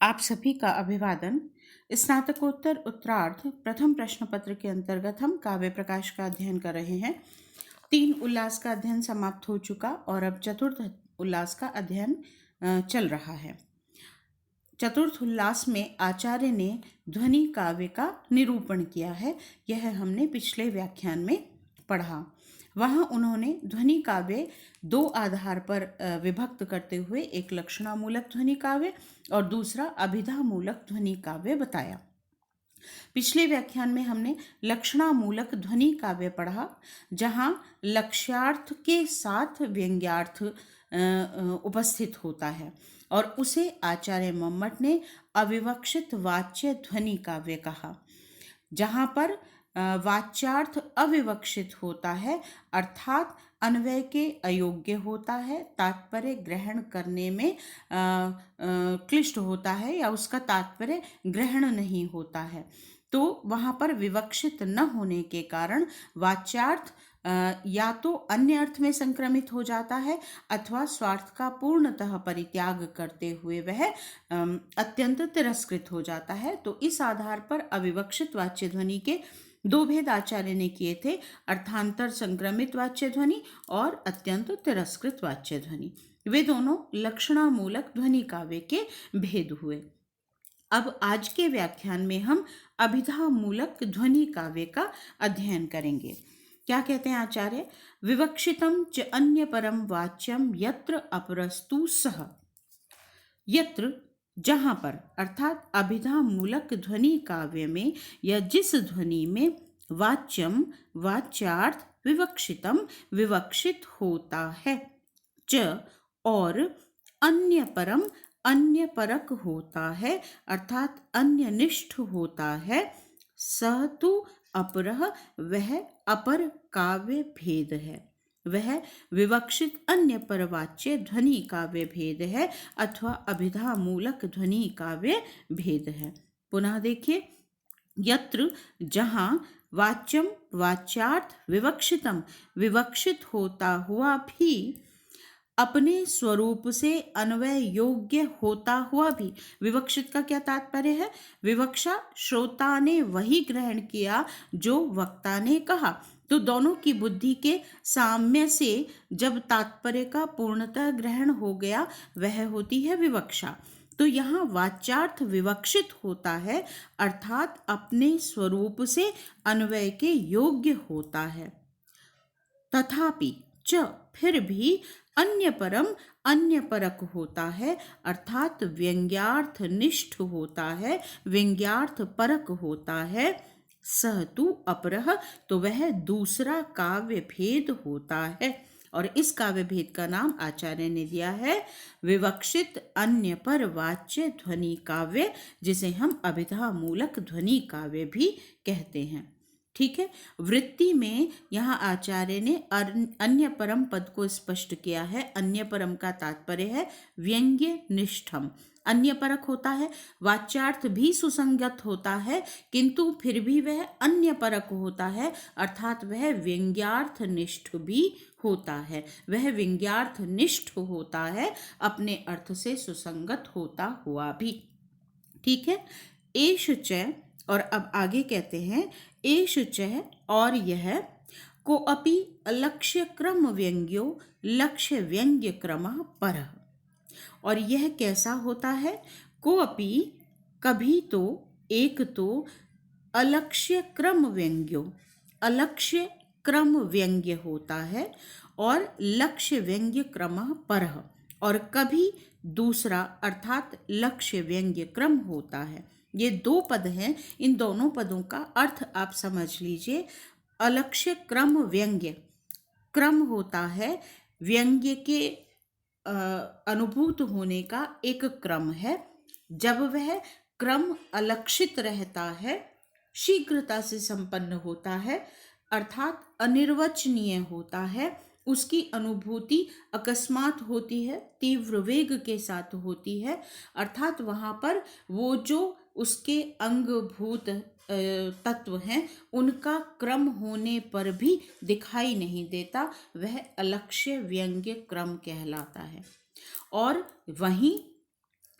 आप सभी का अभिवादन। स्नातकोत्तर उत्तरार्ध प्रथम प्रश्न पत्र के अंतर्गत हम काव्य प्रकाश का अध्ययन कर रहे हैं। 3 उल्लास का अध्ययन समाप्त हो चुका और अब चतुर्थ उल्लास का अध्ययन चल रहा है। चतुर्थ उल्लास में आचार्य ने ध्वनि काव्य का निरूपण किया है। यह हमने पिछले व्याख्यान में पढ़ा। वहाँ उन्होंने ध्वनि काव्य 2 आधार पर विभक्त करते हुए एक लक्षणामूलक ध्वनि काव्य और दूसरा अभिधामूलक ध्वनि काव्य बताया। पिछले व्याख्यान में हमने लक्षणामूलक ध्वनि काव्य पढ़ा, जहाँ लक्ष्यार्थ के साथ व्यंग्यार्थ उपस्थित होता है और उसे आचार्य मम्मट ने अविवक्षित वाच्य ध्वनि काव्य कहा। जहाँ पर वाच्यार्थ अविवक्षित होता है, अर्थात अन्वय के अयोग्य होता है, तात्पर्य ग्रहण करने में क्लिष्ट होता है या उसका तात्पर्य ग्रहण नहीं होता है, तो वहाँ पर विवक्षित न होने के कारण वाच्यार्थ या तो अन्य अर्थ में संक्रमित हो जाता है अथवा स्वार्थ का पूर्णतः परित्याग करते हुए वह अत्यंत तिरस्कृत हो जाता है। तो इस आधार पर अविवक्षित वाच्य ध्वनि के 2 भेद आचार्य ने किए थे, अर्थांतर संक्रमित वाच्य ध्वनि और अत्यंत तिरस्कृत वाच्य ध्वनि। वे दोनों लक्षणामूलक ध्वनि काव्य के भेद हुए। अब आज के व्याख्यान में हम अभिधामूलक ध्वनि काव्य का अध्ययन करेंगे। क्या कहते हैं आचार्य? विवक्षितम च अन्य परम वाच्यम यत्र अपरस्तु सह। यत्र जहाँ पर, अर्थात अभिधामूलक ध्वनि काव्य में या जिस ध्वनि में वाच्यम वाच्यार्थ विवक्षितम विवक्षित होता है, च और अन्य परम अन्य परक होता है, अर्थात अन्य निष्ठ होता है, सह तु अपरः वह अपर काव्य भेद है, वह विवक्षित अन्य परवाच्य ध्वनि काव्य भेद है अथवा अभिधामूलक ध्वनि काव्य भेद है। पुनः देखिए, यत्र जहाँ वाच्यम वाच्यार्थ विवक्षितम विवक्षित होता हुआ भी अपने स्वरूप से अन्वय योग्य होता हुआ भी, विवक्षित का क्या तात्पर्य है? विवक्षा श्रोता ने वही ग्रहण किया जो वक्ता ने कहा, तो दोनों की बुद्धि के साम्य से जब तात्पर्य का पूर्णतः ग्रहण हो गया, वह होती है विवक्षा। तो यहाँ वाच्यार्थ विवक्षित होता है, अर्थात अपने स्वरूप से अन्वय के योग्य होता है। तथापि च फिर भी अन्य परम अन्य परक होता है, अर्थात व्यंग्यार्थ निष्ठ होता है, व्यंग्यार्थ परक होता है, सह तु अपरः तो वह दूसरा काव्य भेद होता है। और इस काव्य भेद का नाम आचार्य ने दिया है विवक्षित अन्य पर वाच्य ध्वनि काव्य, जिसे हम अभिधामूलक ध्वनि काव्य भी कहते हैं। ठीक है। वृत्ति में यहाँ आचार्य ने अन्य परम पद को स्पष्ट किया है। अन्य परम का तात्पर्य है व्यंग्य निष्ठम। अन्य परक होता है, वाच्यार्थ भी सुसंगत होता है, किंतु फिर भी वह अन्य परक होता है, अर्थात वह व्यंग्यार्थ निष्ठ भी होता है, वह व्यंग्यार्थ निष्ठ होता है, अपने अर्थ से सुसंगत होता हुआ भी। ठीक है। एष च, और अब आगे कहते हैं एष च और यह को अपि लक्ष्य क्रम व्यंग्यो लक्ष्य व्यंग्य क्रमः परः। और यह कैसा होता है? को अपि कभी तो, एक तो, अलक्ष्य क्रम व्यंग्यो अलक्ष्य क्रम व्यंग्य होता है और लक्ष्य व्यंग्य क्रमः परः, और कभी दूसरा अर्थात लक्ष्य व्यंग्य क्रम होता है। ये 2 पद हैं। इन दोनों पदों का अर्थ आप समझ लीजिए। अलक्ष्य क्रम व्यंग्य, क्रम होता है व्यंग्य के अनुभूत होने का एक क्रम है। जब वह क्रम अलक्षित रहता है, शीघ्रता से संपन्न होता है, अर्थात अनिर्वचनीय होता है, उसकी अनुभूति अकस्मात होती है, तीव्र वेग के साथ होती है, अर्थात वहाँ पर वो जो उसके अंगभूत तत्व हैं उनका क्रम होने पर भी दिखाई नहीं देता, वह अलक्ष्य व्यंग्य क्रम कहलाता है। और वहीं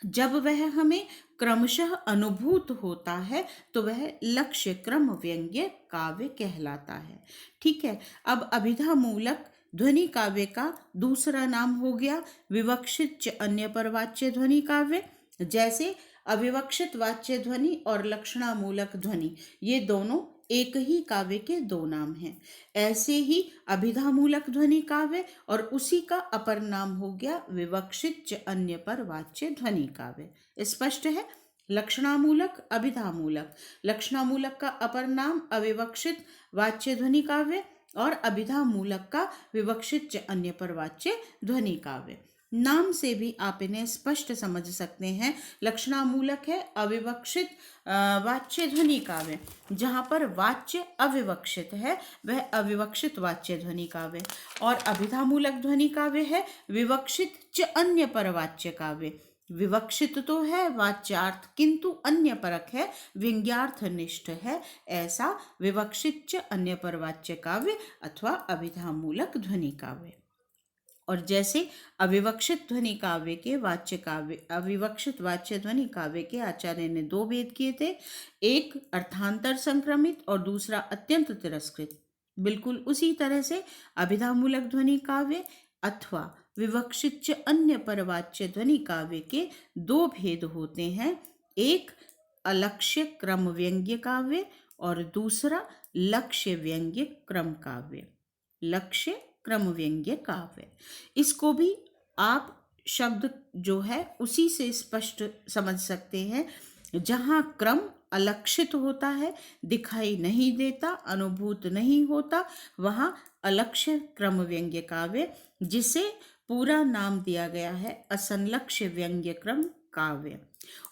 जब वह हमें क्रमशः अनुभूत होता है तो वह लक्ष्य क्रम व्यंग्य काव्य कहलाता है। ठीक है। अब अभिधा मूलक ध्वनि काव्य का दूसरा नाम हो गया विवक्षित च अन्य परवाच्य ध्वनि काव्य। जैसे अविवक्षित वाच्य ध्वनि और लक्षणामूलक ध्वनि, ये दोनों एक ही काव्य के दो नाम हैं। ऐसे ही अभिधामूलक ध्वनि काव्य और उसी का अपर नाम हो गया विवक्षित च अन्य पर वाच्य ध्वनि काव्य। स्पष्ट है। लक्षणामूलक अभिधामूलक, लक्षणामूलक का अपर नाम अविवक्षित वाच्य ध्वनि काव्य और अभिधामूलक का विवक्षित च अन्य पर वाच्य ध्वनि काव्य। नाम से भी आप इन्हें स्पष्ट समझ सकते हैं। लक्षणामूलक है अविवक्षित वाच्य ध्वनि काव्य, जहाँ पर वाच्य अविवक्षित है वह अविवक्षित वाच्य ध्वनि काव्य। और अभिधामूलक ध्वनि काव्य है विवक्षित च अन्य परवाच्य काव्य। विवक्षित तो है वाच्यार्थ किंतु अन्य परक है, व्यंग्यार्थ निष्ठ है, ऐसा विवक्षित च अन्य परवाच्य काव्य अथवा अभिधामूलक ध्वनि काव्य। और जैसे अविवक्षित ध्वनि काव्य के वाच्य काव्य, अविवक्षित वाच्य ध्वनि काव्य के आचार्य ने दो भेद किए थे, एक अर्थांतर संक्रमित और दूसरा अत्यंत तिरस्कृत। बिल्कुल उसी तरह से अभिधामूलक ध्वनि काव्य अथवा विवक्षित च अन्य परवाच्य ध्वनि काव्य के दो भेद होते हैं, एक अलक्ष्य क्रम व्यंग्य काव्य और दूसरा लक्ष्य व्यंग्य क्रम काव्य। लक्ष्य क्रम व्यंग्य काव्य, इसको भी आप शब्द जो है उसी से स्पष्ट समझ सकते हैं। जहाँ क्रम अलक्षित होता है, दिखाई नहीं देता, अनुभूत नहीं होता, वहाँ अलक्ष्य क्रम व्यंग्य काव्य, जिसे पूरा नाम दिया गया है असंलक्ष्य व्यंग्य क्रम काव्य।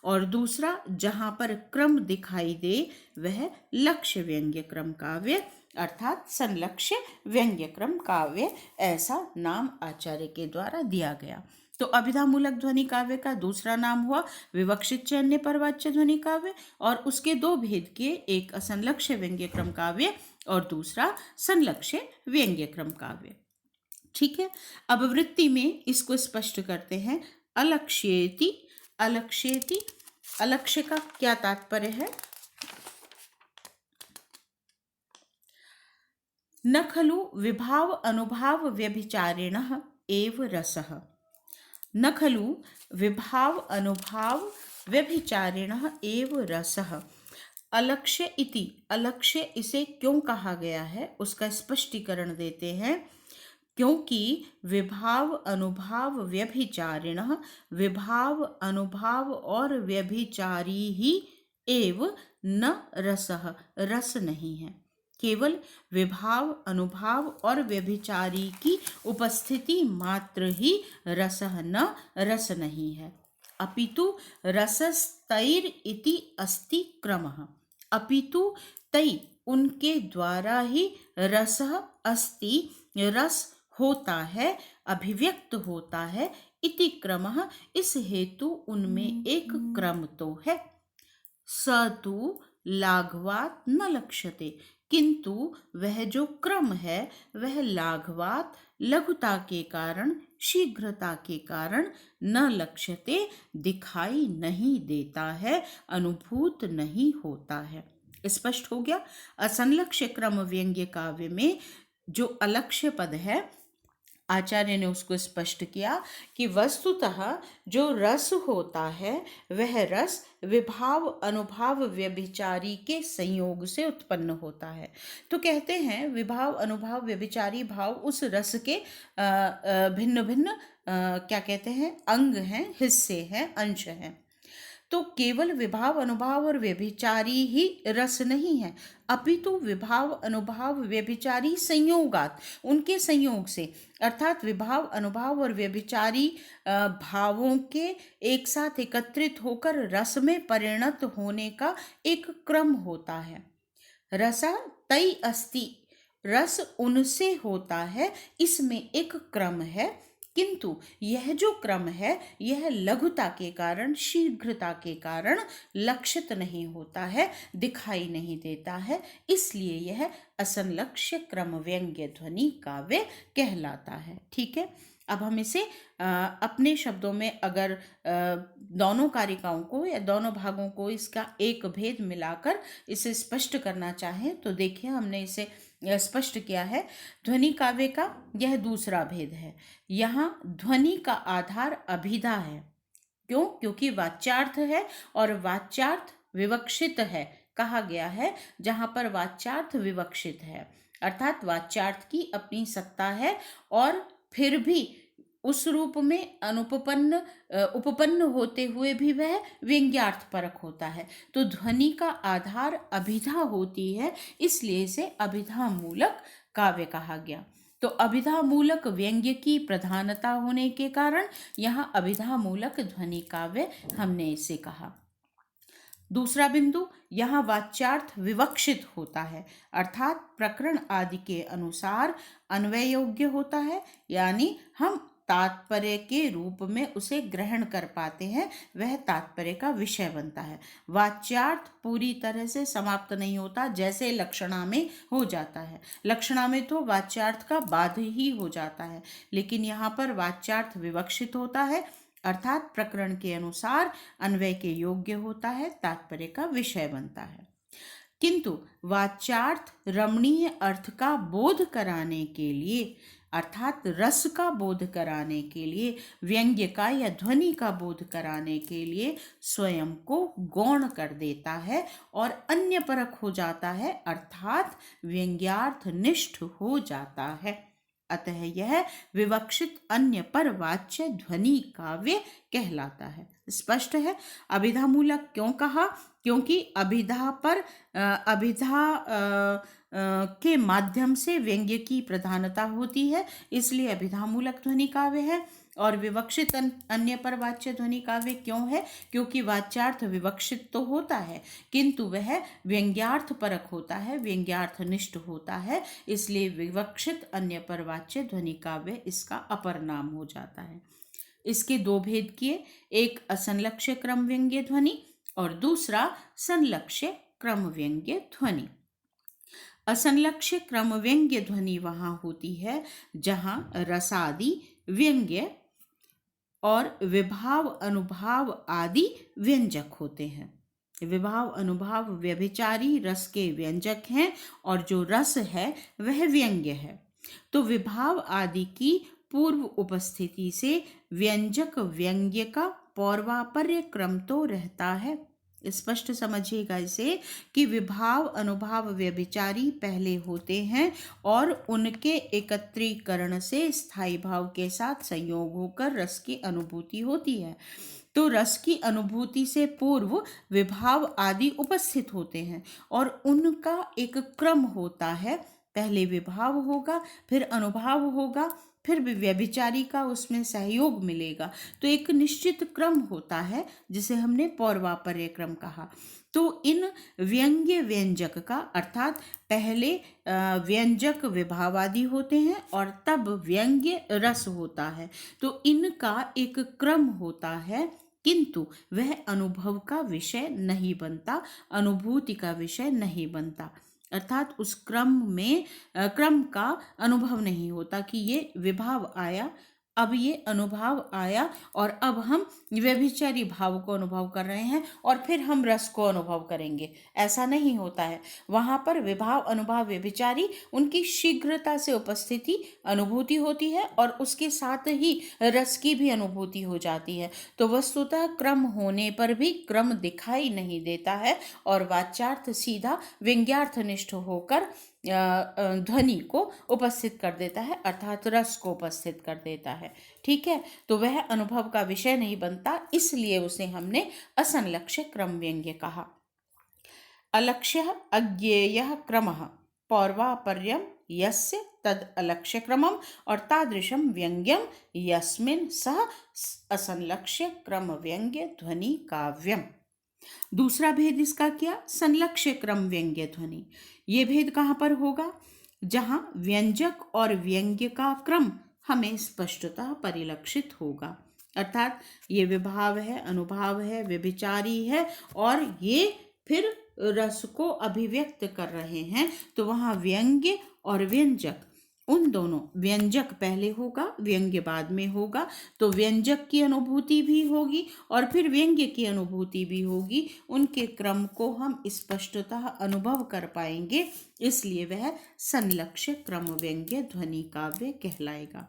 और दूसरा जहाँ पर क्रम दिखाई दे वह लक्ष्य व्यंग्य क्रम काव्य अर्थात संलक्ष्य व्यंग्य क्रम काव्य, ऐसा नाम आचार्य के द्वारा दिया गया। तो अभिधामूलक ध्वनि काव्य का दूसरा नाम हुआ विवक्षित च अन्य परवाच्य ध्वनि काव्य और उसके दो भेद किए, एक असंलक्ष्य व्यंग्य क्रम काव्य और दूसरा संलक्ष्य व्यंग्य क्रम काव्य। ठीक है। अब वृत्ति में इसको स्पष्ट करते हैं। अलक्ष्येति, अलक्ष्येति, अलक्ष्य का क्या तात्पर्य है? न खलु विभाव अनुभाव व्यभिचारिणः एव रसः। न खलु विभाव अनुभाव व्यभिचारिणः एव रसः। अलक्ष्य इति, अलक्ष्य इसे क्यों कहा गया है उसका स्पष्टीकरण देते हैं। क्योंकि विभाव अनुभाव व्यभिचारिणः, विभाव अनुभाव और व्यभिचारी ही एव न रसः, रस नहीं है। केवल विभाव अनुभाव और व्यभिचारी की उपस्थिति मात्र ही रसः न रस नहीं है। अपितु रसस्तैर इति अस्ति क्रमः। अपितु तै उनके द्वारा ही रसः अस्ति, रस होता है, अभिव्यक्त होता है, इति क्रमः इस हेतु उनमें एक क्रम तो है। स तु लाघवात न लक्ष्यते, किंतु वह जो क्रम है वह लाघवात लघुता के कारण, शीघ्रता के कारण न लक्ष्यते दिखाई नहीं देता है, अनुभूत नहीं होता है। स्पष्ट हो गया। असंलक्ष्य क्रम व्यंग्य काव्य में जो अलक्ष्य पद है आचार्य ने उसको स्पष्ट किया कि वस्तुतः जो रस होता है वह रस विभाव अनुभाव व्यभिचारी के संयोग से उत्पन्न होता है। तो कहते हैं विभाव अनुभाव व्यभिचारी भाव उस रस के भिन्न भिन्न क्या कहते हैं अंग हैं, हिस्से हैं, अंश हैं। तो केवल विभाव अनुभाव और व्यभिचारी ही रस नहीं है, अपितु विभाव अनुभाव व्यभिचारी संयोगात, उनके संयोग से, अर्थात विभाव अनुभाव और व्यभिचारी भावों के एक साथ एकत्रित होकर रस में परिणत होने का एक क्रम होता है। रसा तै अस्ति, रस उनसे होता है, इसमें एक क्रम है, किंतु यह जो क्रम है यह लघुता के कारण, शीघ्रता के कारण लक्षित नहीं होता है, दिखाई नहीं देता है, इसलिए यह असंलक्ष्य क्रम व्यंग्य ध्वनि काव्य कहलाता है। ठीक है। अब हम इसे अपने शब्दों में अगर दोनों कारिकाओं को या दोनों भागों को इसका एक भेद मिलाकर इसे स्पष्ट करना चाहें तो देखिए हमने इसे स्पष्ट किया है। ध्वनि काव्य का यह दूसरा भेद है। यहाँ ध्वनि का आधार अभिधा है। क्यों? क्योंकि वाच्यार्थ है और वाच्यार्थ विवक्षित है कहा गया है। जहां पर वाच्यार्थ विवक्षित है अर्थात वाच्यार्थ की अपनी सत्ता है और फिर भी उस रूप में उपपन्न होते हुए भी वह व्यंग्यार्थ परक होता है। तो ध्वनि का आधार अभिधा होती है, इसलिए इसे अभिधा मूलक काव्य कहा गया। तो अभिधा मूलक व्यंग्य की प्रधानता होने के कारण यहाँ अभिधा मूलक ध्वनि काव्य हमने इसे कहा। दूसरा बिंदु, यहाँ वाच्यार्थ विवक्षित होता है अर्थात प्रकरण आदि के अनुसार अन्वय योग्य होता है, यानी हम तात्पर्य के रूप में उसे ग्रहण कर पाते हैं, वह तात्पर्य का विषय बनता है। वाच्यार्थ पूरी तरह से समाप्त नहीं होता जैसे लक्षणा में हो जाता है। लक्षणा में तो वाच्यार्थ का बाध ही हो जाता है, लेकिन यहाँ पर वाच्यार्थ विवक्षित होता है अर्थात प्रकरण के अनुसार अन्वय के योग्य होता है, तात्पर्य का विषय बनता है। किंतु वाच्यार्थ रमणीय अर्थ का बोध कराने के लिए अर्थात रस का बोध कराने के लिए, व्यंग्य का या ध्वनि का बोध कराने के लिए स्वयं को गौण कर देता है और अन्य परक हो जाता है अर्थात व्यंग्यार्थ निष्ठ हो जाता है। अतः यह विवक्षित अन्य पर वाच्य ध्वनि काव्य कहलाता है। स्पष्ट है। अभिधा मूलक क्यों कहा? क्योंकि अभिधा के माध्यम से व्यंग्य की प्रधानता होती है, इसलिए अभिधा मूलक ध्वनि काव्य है। और विवक्षित अन्य पर वाच्य ध्वनि काव्य क्यों है? क्योंकि वाच्यार्थ विवक्षित तो होता है किंतु वह व्यंग्यार्थ परक होता है, व्यंग्यार्थ निष्ठ होता है, इसलिए विवक्षित अन्य पर वाच्य ध्वनि काव्य इसका अपर नाम हो जाता है। इसके दो भेद किए, एक असंलक्ष्य क्रम व्यंग्य ध्वनि और दूसरा संलक्ष्य क्रम व्यंग्य ध्वनि। असंलक्ष्य क्रम व्यंग्य ध्वनि वहां होती है जहां रसादि व्यंग्य और विभाव अनुभाव आदि व्यंजक होते हैं। विभाव अनुभाव व्यभिचारी रस के व्यंजक हैं और जो रस है वह व्यंग्य है। तो विभाव आदि की पूर्व उपस्थिति से व्यंजक व्यंग्य का पौर्वापर्य क्रम तो रहता है। स्पष्ट समझिएगा इसे कि विभाव अनुभाव व्यभिचारी पहले होते हैं और उनके एकत्रीकरण से स्थायी भाव के साथ संयोग होकर रस की अनुभूति होती है। तो रस की अनुभूति से पूर्व विभाव आदि उपस्थित होते हैं और उनका एक क्रम होता है। पहले विभाव होगा, फिर अनुभाव होगा, फिर व्यभिचारी का उसमें सहयोग मिलेगा। तो एक निश्चित क्रम होता है जिसे हमने पौर्वापर्य क्रम कहा। तो इन व्यंग्य व्यंजक का अर्थात पहले व्यंजक विभावादि होते हैं और तब व्यंग्य रस होता है। तो इनका एक क्रम होता है किंतु वह अनुभव का विषय नहीं बनता, अनुभूति का विषय नहीं बनता। अर्थात उस क्रम का अनुभव नहीं होता कि ये विभाव आया, अब ये अनुभाव आया और अब हम व्यभिचारी भाव को अनुभव कर रहे हैं और फिर हम रस को अनुभव करेंगे, ऐसा नहीं होता है। वहां पर विभाव अनुभाव व्यभिचारी उनकी शीघ्रता से उपस्थिति अनुभूति होती है और उसके साथ ही रस की भी अनुभूति हो जाती है। तो वस्तुतः क्रम होने पर भी क्रम दिखाई नहीं देता है और वाच्यार्थ सीधा व्यंग्यार्थनिष्ठ होकर ध्वनि को उपस्थित कर देता है अर्थात रस को उपस्थित कर देता है। ठीक है, तो वह अनुभव का विषय नहीं बनता, इसलिए उसे हमने असंलक्ष्य क्रम व्यंग्य कहा। अलक्ष्य अज्ञेयः क्रमः पौर्वापर्यम यस्य तद अलक्ष्य क्रमम और तादृशम व्यंग्यम यस्मिन् सह असंलक्ष्य क्रम व्यंग्य ध्वनि काव्यम। दूसरा भेद इसका क्या? संलक्ष्य क्रम व्यंग्य ध्वनि। ये भेद कहाँ पर होगा? जहाँ व्यंजक और व्यंग्य का क्रम हमें स्पष्टतः परिलक्षित होगा। अर्थात ये विभाव है, अनुभाव है, व्यभिचारी है और ये फिर रस को अभिव्यक्त कर रहे हैं। तो वहाँ व्यंग्य और व्यंजक उन दोनों, व्यंजक पहले होगा, व्यंग्य बाद में होगा, तो व्यंजक की अनुभूति भी होगी और फिर व्यंग्य की अनुभूति भी होगी। उनके क्रम को हम स्पष्टतः अनुभव कर पाएंगे, इसलिए वह संलक्ष्य क्रम व्यंग्य ध्वनि काव्य कहलाएगा।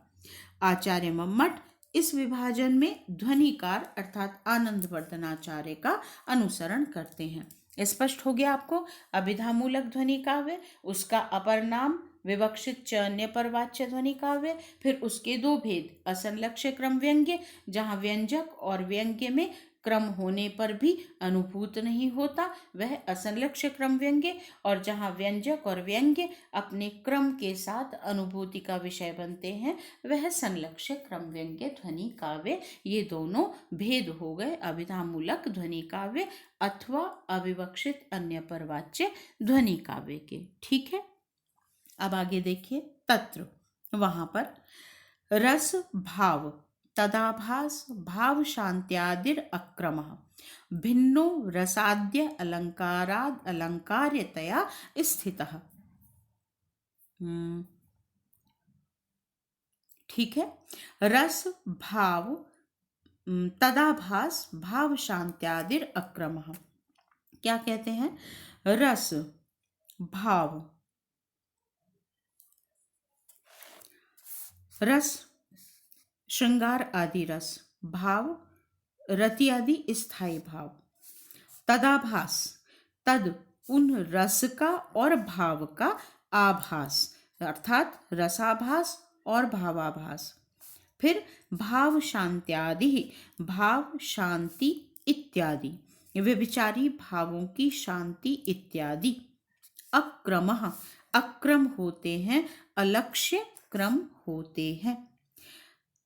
आचार्य मम्मट इस विभाजन में ध्वनिकार अर्थात आनंदवर्धनाचार्य का अनुसरण करते हैं। स्पष्ट हो गया आपको। अभिधामूलक ध्वनि काव्य, उसका अपर नाम विवक्षित च अन्य परवाच्य ध्वनि काव्य, फिर उसके दो भेद, असंलक्ष्य क्रम व्यंग्य जहाँ व्यंजक और व्यंग्य में क्रम होने पर भी अनुभूत नहीं होता वह असंलक्ष्य क्रम व्यंग्य, और जहाँ व्यंजक और व्यंग्य अपने क्रम के साथ अनुभूति का विषय बनते हैं वह संलक्ष्य क्रम व्यंग्य ध्वनि काव्य। ये दोनों भेद हो गए अभिधामूलक ध्वनि काव्य अथवा अविवक्षित अन्य परवाच्य ध्वनि काव्य के। ठीक है, अब आगे देखिए तत्र, वहां पर रस भाव तदाभास भाव शांत्यादिर अक्रमः भिन्नो रसाद्य अलंकाराद अलंकार्यतया स्थितः। ठीक है, रस भाव तदाभास भाव शांत्यादिर अक्रमः, क्या कहते हैं? रस भाव, रस श्रृंगार आदि रस, भाव रति आदि स्थायी भाव, तदाभास तद उन रस का और भाव का आभास अर्थात रसाभास और भावाभास, फिर भाव शांत्यादि भाव शांति इत्यादि व्यभिचारी भावों की शांति इत्यादि, अक्रमः अक्रम होते हैं, अलक्ष्य क्रम होते हैं,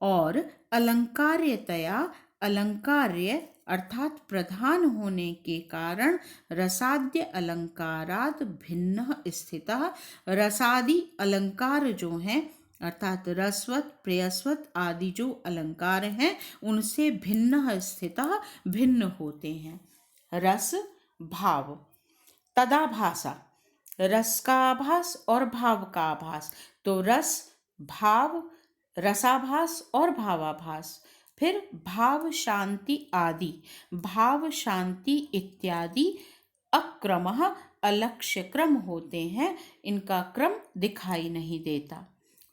और अलंकार्यतया अलंकार्य अर्थात प्रधान होने के कारण रसाद्य अलंकारात भिन्न स्थितः, रसादि अलंकार जो हैं अर्थात रसवत प्रेयस्वत आदि जो अलंकार हैं उनसे भिन्न स्थितः भिन्न होते हैं। रस भाव तदाभासा, रस का आभास और भाव का आभास, तो रस भाव रसाभास और भावाभास, फिर भाव शांति आदि भाव शांति इत्यादि, अक्रमः अलक्ष्य क्रम होते हैं, इनका क्रम दिखाई नहीं देता,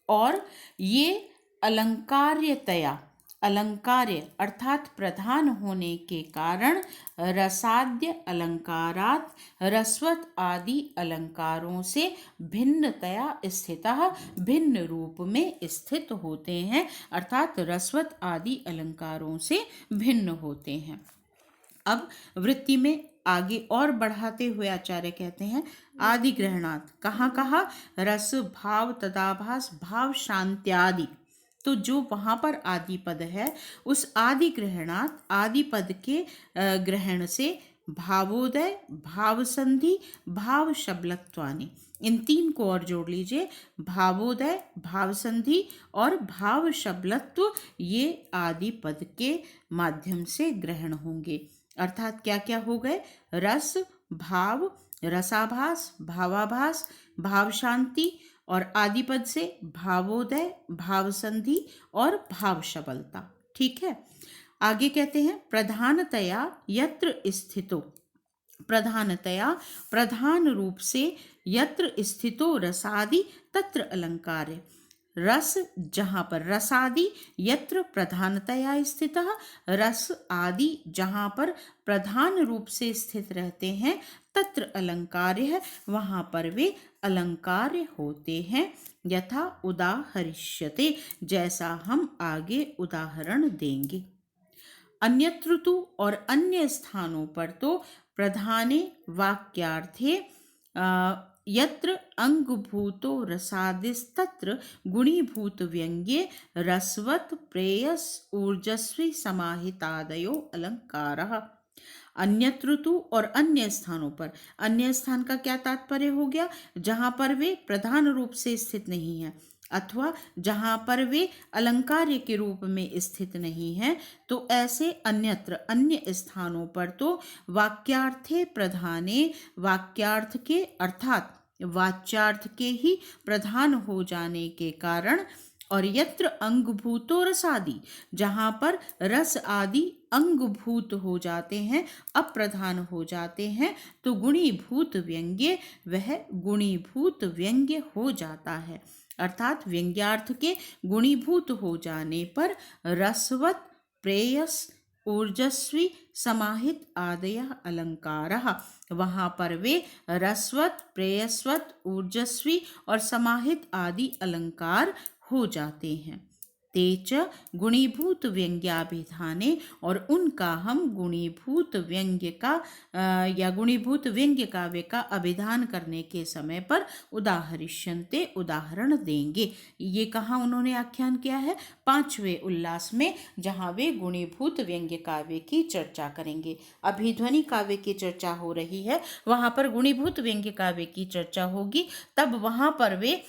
और ये अलंकार्यतया अलंकार्य अर्थात प्रधान होने के कारण रसाद्य अलंकारात रसवत आदि अलंकारों से भिन्नतया स्थितः भिन्न रूप में स्थित होते हैं, अर्थात रसवत आदि अलंकारों से भिन्न होते हैं। अब वृत्ति में आगे और बढ़ाते हुए आचार्य कहते हैं आदि ग्रहणात, कहाँ कहा? रस भाव तदाभास भाव शांत्यादि, तो जो वहाँ पर आदि पद है उस आदि ग्रहणात आदि पद के ग्रहण से भावोदय भाव संधि भाव शबलत्वानि, इन तीन को और जोड़ लीजिए, भावोदय भाव संधि और भाव शबलत्व, ये आदि पद के माध्यम से ग्रहण होंगे, अर्थात क्या क्या हो गए? रस भाव रसाभास भावाभास भाव शांति, और आदिपद से भावोदय भाव संधि और भाव शबलता। ठीक है, आगे कहते हैं प्रधानतया यत्र स्थितो, प्रधानतया प्रधान रूप से यत्र स्थितो रसादि तत्र अलंकार, रस जहाँ पर रसादि यत्र प्रधानतया स्थितः, रस आदि जहाँ पर प्रधान रूप से स्थित रहते हैं, तत्र अलंकार्य है वहाँ पर वे अलंकार्य होते हैं, यथा उदाहरिष्यते, जैसा हम आगे उदाहरण देंगे। अन्यत्र तु और अन्य स्थानों पर तो प्रधाने वाक्यार्थे यत्र अंगभूतो रसादिस्तत्र गुणीभूत व्यंग्ये रसवत प्रेयस ऊर्जस्वी समाहितादयो अलंकारः। अन्यत्र तु और अन्य स्थानों पर, अन्य स्थान का क्या तात्पर्य हो गया? जहाँ पर वे प्रधान रूप से स्थित नहीं है अथवा जहाँ पर वे अलंकार्य के रूप में स्थित नहीं है, तो ऐसे अन्यत्र अन्य स्थानों पर तो वाक्यार्थे प्रधाने वाक्यार्थ के अर्थात वाच्यार्थ के ही प्रधान हो जाने के कारण, और यत्र अंगभूतो रसादि, जहाँ पर रस आदि अंगभूत हो जाते हैं, अप्रधान हो जाते हैं, तो गुणीभूत व्यंग्य वह गुणीभूत व्यंग्य हो जाता है। अर्थात व्यंग्यार्थ के गुणीभूत हो जाने पर रसवत, प्रेयस, ऊर्जस्वी, समाहित आदय अलंकारः, वहाँ पर वे रसवत, प्रेयस्वत, ऊर्जस्वी और समाहित आदि अलंकार हो जाते हैं। तेच गुणीभूत व्यंग्याभिधाने, और उनका हम गुणीभूत व्यंग्य का या गुणीभूत व्यंग्य काव्य का अभिधान करने के समय पर उदाहरिष्यन्ते, उदाहरण देंगे। ये कहाँ उन्होंने आख्यान किया है? 5वें उल्लास में, जहाँ वे गुणीभूत व्यंग्य काव्य की चर्चा करेंगे। अभी ध्वनि काव्य की चर्चा हो रही है, वहाँ पर गुणीभूत व्यंग्य काव्य की चर्चा होगी, तब वहाँ पर वे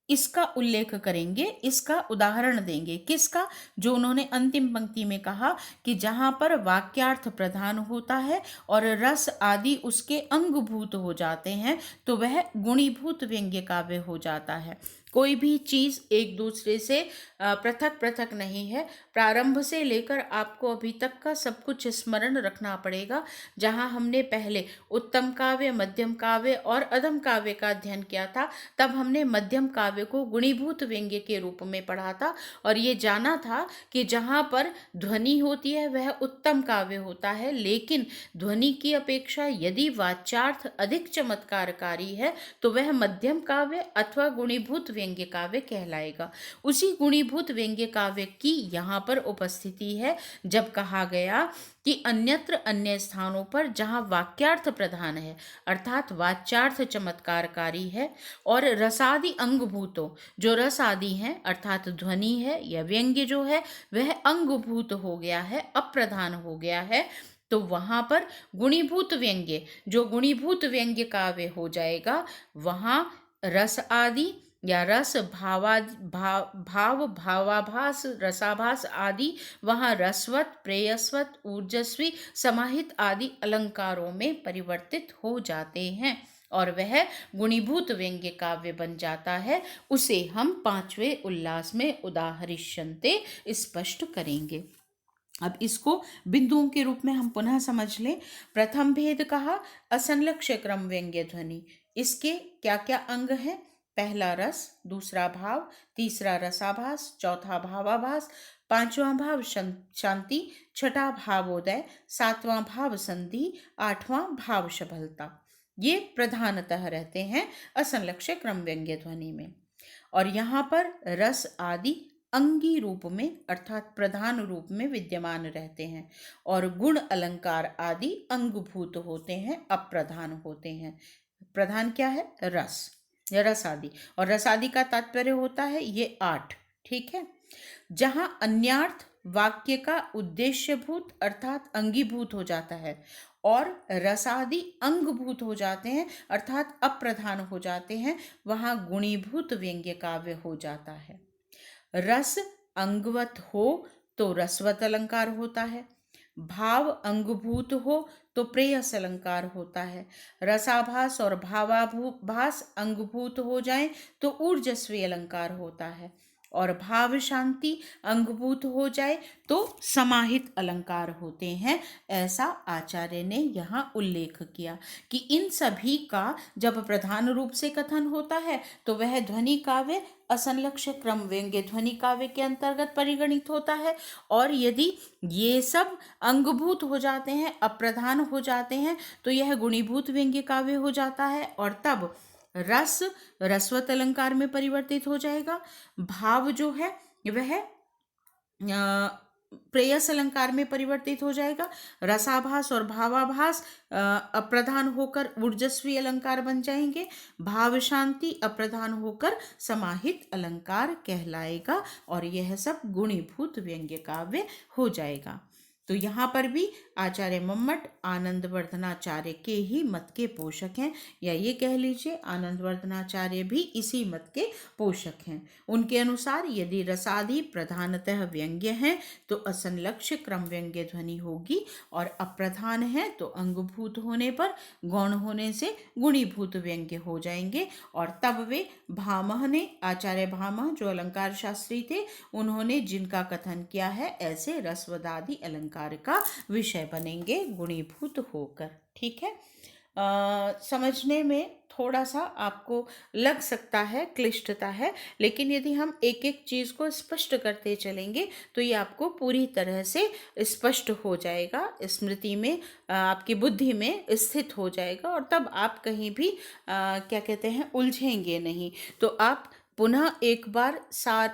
इसका उल्लेख करेंगे, इसका उदाहरण देंगे। किसका? जो उन्होंने अंतिम पंक्ति में कहा कि जहाँ पर वाक्यार्थ प्रधान होता है और रस आदि उसके अंगभूत हो जाते हैं, तो वह गुणीभूत व्यंग्य काव्य हो जाता है। कोई भी चीज़ एक दूसरे से पृथक पृथक नहीं है। प्रारंभ से लेकर आपको अभी तक का सब कुछ स्मरण रखना पड़ेगा। जहाँ हमने पहले उत्तम काव्य, मध्यम काव्य और अधम काव्य का अध्ययन किया था, तब हमने मध्यम काव्य को गुणीभूत व्यंग्य के रूप में पढ़ा था और ये जाना था कि जहाँ पर ध्वनि होती है वह उत्तम काव्य होता है, लेकिन ध्वनि की अपेक्षा यदि वाच्यार्थ अधिक चमत्कारकारी है तो वह मध्यम काव्य अथवा गुणीभूत व्यंग्य काव्य कहलाएगा। उसी गुणीभूत व्यंग्य काव्य की यहाँ पर उपस्थिति है जब कहा गया कि अन्यत्र अन्य स्थानों पर जहाँ वाक्यार्थ प्रधान है, अर्थात वाच्यार्थ चमत्कारकारी है, और रसादि अंगभूतों, जो रस आदि हैं अर्थात ध्वनि है या व्यंग्य जो है वह अंगभूत हो गया है, अप्रधान हो गया है, तो वहाँ पर गुणीभूत व्यंग्य, जो गुणीभूत व्यंग्य काव्य हो जाएगा, वहाँ रस आदि या रस भाव भावाभास, रसाभास आदि वहाँ रसवत, प्रेयस्वत, ऊर्जस्वी, समाहित आदि अलंकारों में परिवर्तित हो जाते हैं और वह गुणीभूत व्यंग्य काव्य बन जाता है। उसे हम 5वें उल्लास में उदाहरिष्यन्ते स्पष्ट करेंगे। अब इसको बिंदुओं के रूप में हम पुनः समझ लें। प्रथम भेद कहा असंलक्ष्य क्रम व्यंग्य ध्वनि। इसके क्या क्या अंग हैं? पहला रस, दूसरा भाव, तीसरा रसाभास, चौथा भावाभास, पांचवा भाव शांति, छठा भावोदय, सातवां भाव संधि, आठवां भाव शबलता। ये प्रधानतः रहते हैं असंलक्ष्य क्रम व्यंग्य ध्वनि में। और यहाँ पर रस आदि अंगी रूप में अर्थात प्रधान रूप में विद्यमान रहते हैं और गुण अलंकार आदि अंगभूत होते हैं, अप्रधान होते हैं। प्रधान क्या है? रस या रस आदि, और रस आदि का तात्पर्य होता है ये 8। ठीक है। जहां अन्यार्थ वाक्य का उद्देश्यभूत अर्थात अंगीभूत हो जाता है और रसादि अंगभूत हो जाते हैं अर्थात अप्रधान हो जाते हैं, वहां गुणीभूत व्यंग्य काव्य हो जाता है। रस अंगवत हो तो रसवत अलंकार होता है, भाव अंगभूत हो तो प्रेयस अलंकार होता है, रसाभास और भावाभास अंगभूत हो जाए तो ऊर्जस्वी अलंकार होता है, और भाव शांति अंगभूत हो जाए तो समाहित अलंकार होते हैं। ऐसा आचार्य ने यहाँ उल्लेख किया कि इन सभी का जब प्रधान रूप से कथन होता है तो वह ध्वनि काव्य असंलक्ष्य क्रम व्यंग्य ध्वनि काव्य के अंतर्गत परिगणित होता है, और यदि ये सब अंगभूत हो जाते हैं, अप्रधान हो जाते हैं, तो यह गुणीभूत व्यंग्य काव्य हो जाता है और तब रस रसवत अलंकार में परिवर्तित हो जाएगा, भाव जो है वह प्रेयस अलंकार में परिवर्तित हो जाएगा, रसाभास और भावाभास अप्रधान होकर ऊर्जस्वी अलंकार बन जाएंगे, भाव शांति अप्रधान होकर समाहित अलंकार कहलाएगा, और यह सब गुणीभूत व्यंग्य काव्य हो जाएगा। तो यहाँ पर भी आचार्य मम्मट आनंदवर्धनाचार्य के ही मत के पोषक हैं, या ये कह लीजिए आनंदवर्धनाचार्य भी इसी मत के पोषक हैं। उनके अनुसार यदि रसादि प्रधानतः व्यंग्य हैं तो असंलक्ष्य क्रम व्यंग्य ध्वनि होगी, और अप्रधान है तो अंगभूत होने पर गौण होने से गुणीभूत व्यंग्य हो जाएंगे। और तब वे भामह ने, आचार्य भामह जो अलंकार शास्त्री थे, उन्होंने जिनका कथन किया है ऐसे रसवदादि अलंकार का विषय बनेंगे गुणीभूत होकर। ठीक है, समझने में थोड़ा सा आपको लग सकता है, क्लिष्टता है, लेकिन यदि हम एक एक चीज़ को स्पष्ट करते चलेंगे तो ये आपको पूरी तरह से स्पष्ट हो जाएगा, स्मृति में, आपकी बुद्धि में स्थित हो जाएगा, और तब आप कहीं भी क्या कहते हैं, उलझेंगे नहीं। तो आप पुनः एक बार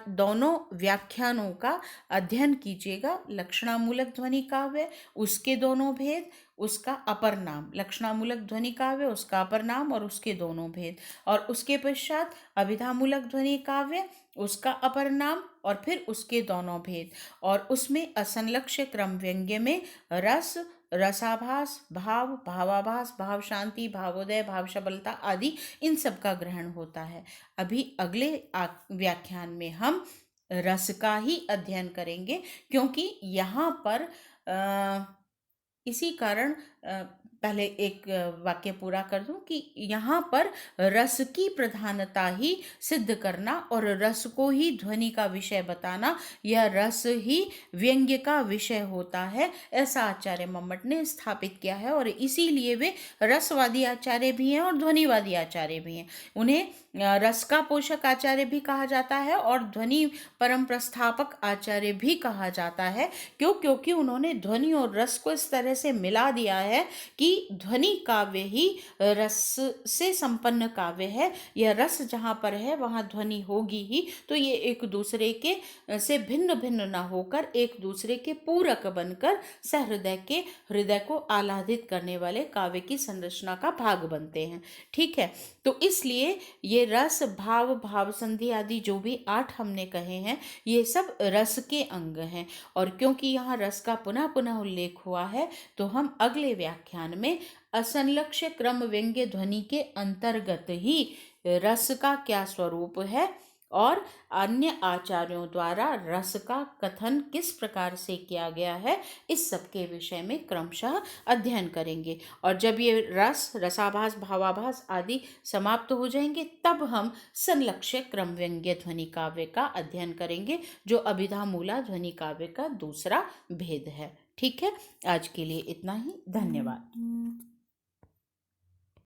दोनों व्याख्यानों का अध्ययन कीजिएगा। लक्षणामूलक ध्वनि काव्य, उसके दोनों भेद, उसका अपर नाम, लक्षणामूलक ध्वनि काव्य, उसका अपर नाम और उसके दोनों भेद, और उसके पश्चात अभिधामूलक ध्वनि काव्य, उसका अपर नाम और फिर उसके दोनों भेद, और उसमें असंलक्ष्य क्रम व्यंग्य में रस, रसाभास, भाव, भावाभास, भाव शांति, भावोदय, भाव सबलता आदि इन सब का ग्रहण होता है। अभी अगले व्याख्यान में हम रस का ही अध्ययन करेंगे, क्योंकि यहाँ पर इसी कारण पहले एक वाक्य पूरा कर दूं कि यहाँ पर रस की प्रधानता ही सिद्ध करना और रस को ही ध्वनि का विषय बताना, यह रस ही व्यंग्य का विषय होता है, ऐसा आचार्य मम्मट ने स्थापित किया है। और इसीलिए वे रसवादी आचार्य भी हैं और ध्वनिवादी आचार्य भी हैं। उन्हें रस का पोषक आचार्य भी कहा जाता है और ध्वनि परम प्रस्थापक आचार्य भी कहा जाता है। क्योंकि उन्होंने ध्वनि और रस को इस तरह से मिला दिया है कि ध्वनि काव्य ही रस से संपन्न काव्य है। यह रस जहाँ पर है वहाँ ध्वनि होगी ही, तो ये एक दूसरे के से भिन्न भिन्न ना होकर एक दूसरे के पूरक बनकर सहृदय के हृदय को आह्लादित करने वाले काव्य की संरचना का भाग बनते हैं। ठीक है, तो इसलिए ये रस, भाव, भाव संधि आदि जो भी 8 हमने कहे हैं, ये सब रस के अंग हैं। और क्योंकि यहाँ रस का पुनः पुनः उल्लेख हुआ है, तो हम अगले व्याख्यान में असंलक्ष्य क्रम व्यंग्य ध्वनि के अंतर्गत ही रस का क्या स्वरूप है और अन्य आचार्यों द्वारा रस का कथन किस प्रकार से किया गया है, इस सब के विषय में क्रमशः अध्ययन करेंगे। और जब ये रस, रसाभास, भावाभास आदि समाप्त हो जाएंगे, तब हम संलक्ष्य क्रम व्यंग्य ध्वनि काव्य का अध्ययन करेंगे, जो अभिधामूला ध्वनि काव्य का दूसरा भेद है। ठीक है, आज के लिए इतना ही। धन्यवाद।